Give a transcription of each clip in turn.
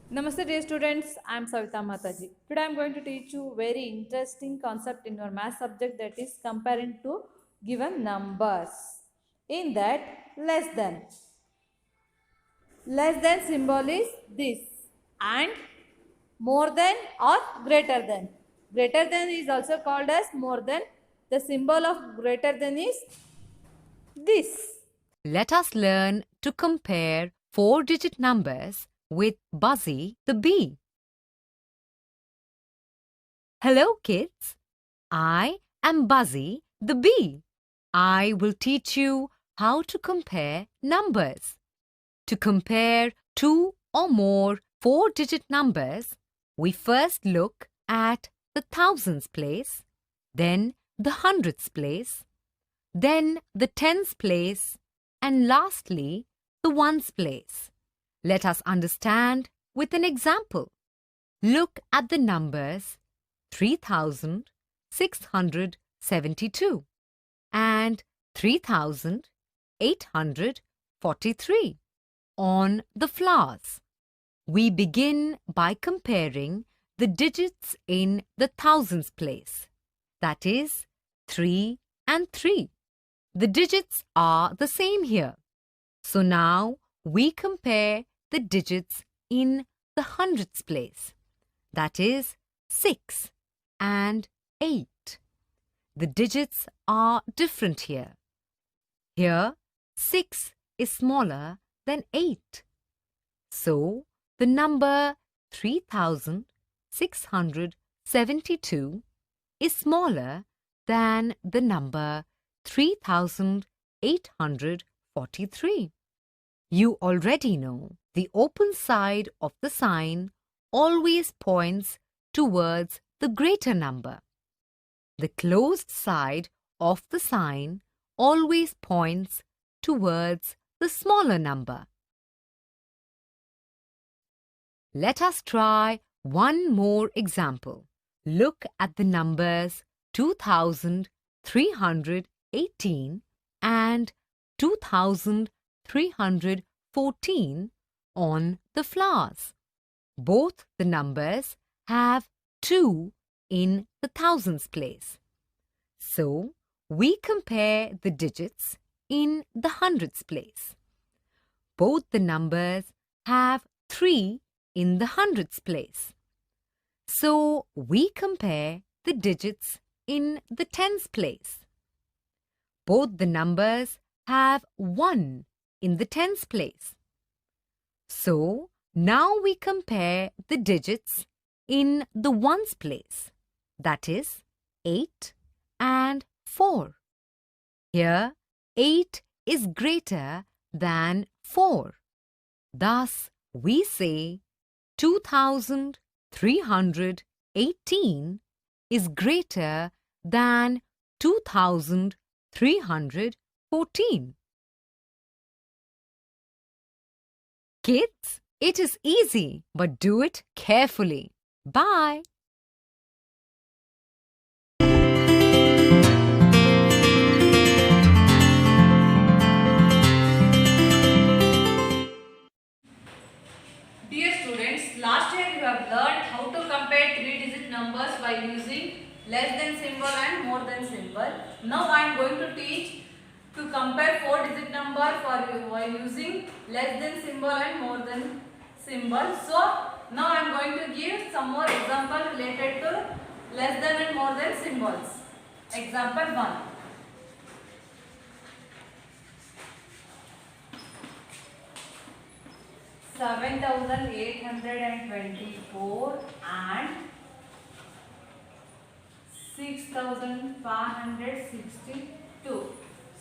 Namaste dear students, I am Savita Mataji. Today I am going to teach you very interesting concept in your math subject, that is comparing two given numbers. In that, less than. Less than symbol is this, and more than or greater than. Greater than is also called as more than. The symbol of greater than is this. Let us learn to compare four-digit numbers with Buzzy the bee. Hello kids, I am Buzzy the bee. I will teach you how to compare numbers. To compare two or more four-digit numbers, we first look at the thousands place, then the hundreds place, then the tens place, and lastly, the ones place. Let us understand with an example. Look at the numbers 3,672 and 3,843 on the flowers. We begin by comparing the digits in the thousands place, that is 3 and 3. The digits are the same here. So now we compare the digits in the hundreds place, that is 6 and 8. The digits are different here. Here 6 is smaller than 8. So the number 3,672 is smaller than the number 3,843. You already know the open side of the sign always points towards the greater number. The closed side of the sign always points towards the smaller number. Let us try one more example. Look at the numbers 2,318 and 2,314 on the flowers. Both the numbers have 2 in the thousands place. So, we compare the digits in the hundreds place. Both the numbers have 3 in the hundreds place. So, we compare the digits in the tens place. Both the numbers have 1 in the tens place. So, now we compare the digits in the ones place, that is 8 and 4. Here, 8 is greater than 4. Thus, we say 2,318 is greater than 2,314. Kids, it is easy, but do it carefully. Bye. Dear students, last year you have learned how to compare three-digit numbers by using less than symbol and more than symbol. Now I am going to teach to compare four-digit number by using less than symbol and more than symbol. So now I am going to give some more example related to less than and more than symbols. Example 1. 7,824 and 6,562.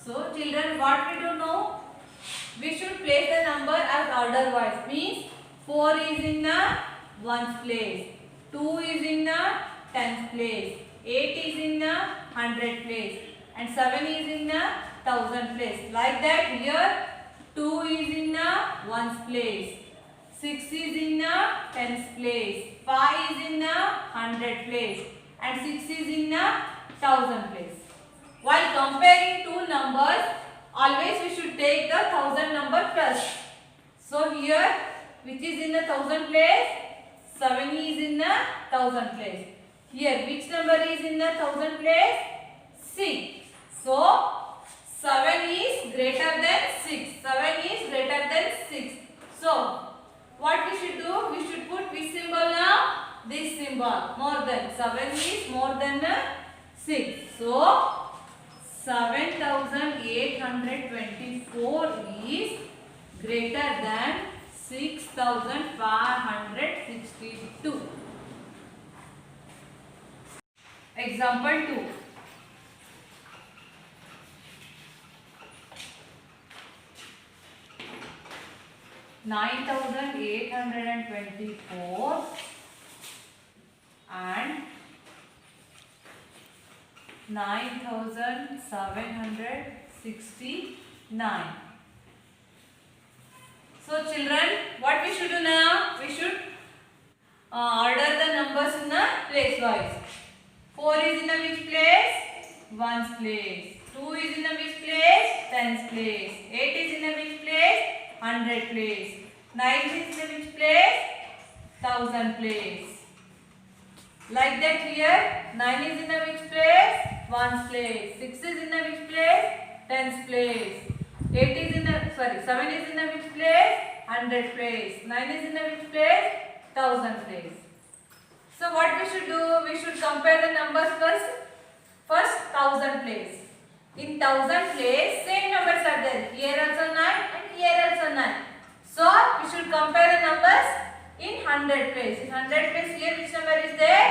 So children, what we do know? We should place the number as order wise. Means 4 is in the ones place, 2 is in the tens place, 8 is in the hundred place, and 7 is in the thousand place. Like that, here 2 is in the ones place, 6 is in the tens place, 5 is in the hundred place, and 6 is in the thousand place. While comparing two numbers, always we should take the thousand number first. So here which is in the thousand place? 7 is in the thousand place. Here, which number is in the thousand place? 6. So, 7 is greater than 6. 7 is greater than 6. So, what we should do? We should put which symbol now? This symbol. More than. 7 is more than 6. So, 7824 is greater than 6562. Example 2. $9,824 and 9,769. So children, what we should do now? We should order the numbers in the place wise. 4 is in the which place? 1's place. 2 is in the which place? 10's place. 8 is in the which place? 100 place. 9 is in the which place? 1000 place. Like that here, 9 is in the which place? 1's place. 6 is in the which place? 10's place. 8 is in the, 7 is in the which place? 100 place. 9 is in the which place? 1000 place. So what we should do? We should compare the numbers first. First 1000 place. In 1000 place, same numbers are there. Here also 9 and here also 9. So we should compare the numbers in 100 place. In 100 place, here which number is there?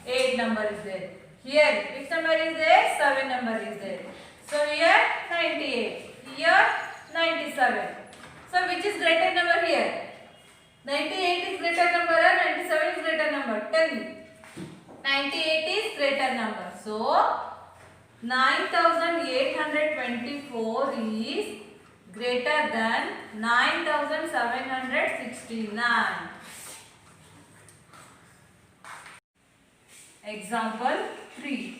8 number is there. Here which number is there? 7 number is there. So here 98. Here 97. So which is greater number here? 98 is greater number or 97 is greater number? Tell me. 98 is greater number. So 9824 is greater than 9769. Example 3.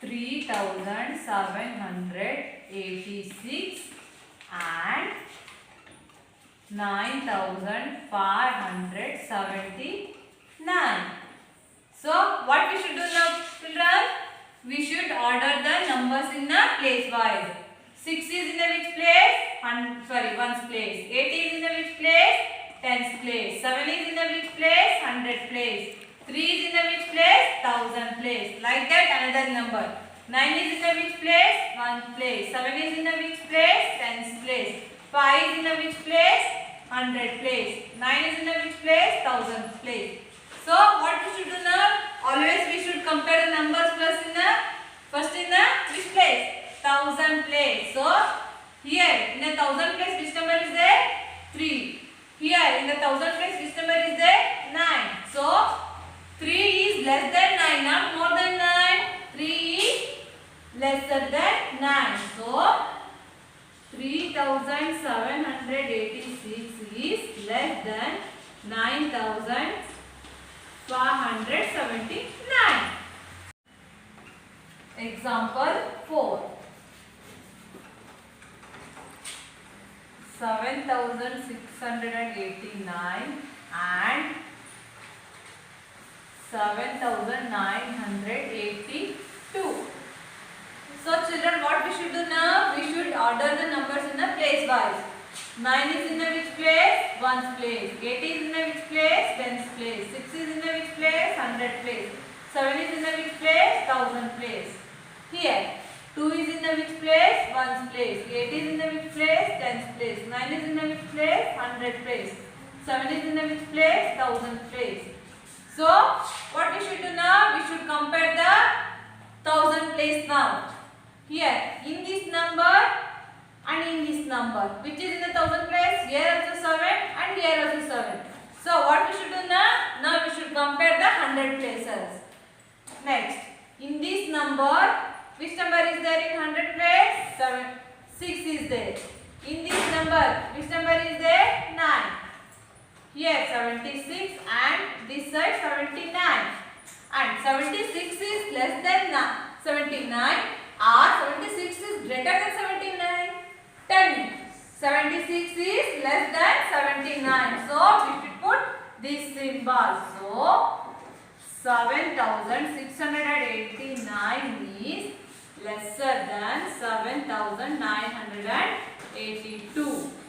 $3,786 and 9,579. So what we should do now, children? We should order the numbers in the place wise. 6 is in the which place? 1's place. 8 is in the which place? 10's place. 7 is in the which place? 100 place. 3 is in the which place? 1000 place. Like that another number. 9 is in the which place? 1's place. 7 is in the which place? 10's place. 5 is in the which place? 100 place. 9 is in the which place? 1000 place. So what we should do now? Always we should compare the numbers first in the which place? 1000 place. So here in the 1000 place which number is there? 3. Here in the 1000 place which number is there? 9. So 3 is less than 9, not more than 9. 3 is lesser than 9. So 3786 is less than 9579. Example 4. 7689 and 7982. So children, what we should do now? We should order the numbers in the place wise. 9 is in the which place? 1's place. 8 is in the which place? 10's place. 6 is in the which place? 100 place. 7 is in the which place? 1000 place. Here 2 is in the which place? 1's place. 8 is in the which place? 10's place. 9 is in the which place? 100 place. 7 is in the which place? 1000 place. So what we should do now? We should compare the 1000 place now. Here in this number and in this number, which is in the 1000 place? Here also 7 and here also 7. So what we should do now? Now we should compare the 100 places. Next, in this number, which number is there in 100 place? 6 is there. In this number, which number is there? 9. Here 76 and this side 79. And 76 is less than 79 or 76 is greater than 79. 10. 76 is less than 79. So we should put this symbol. So 7689 is lesser than 7982.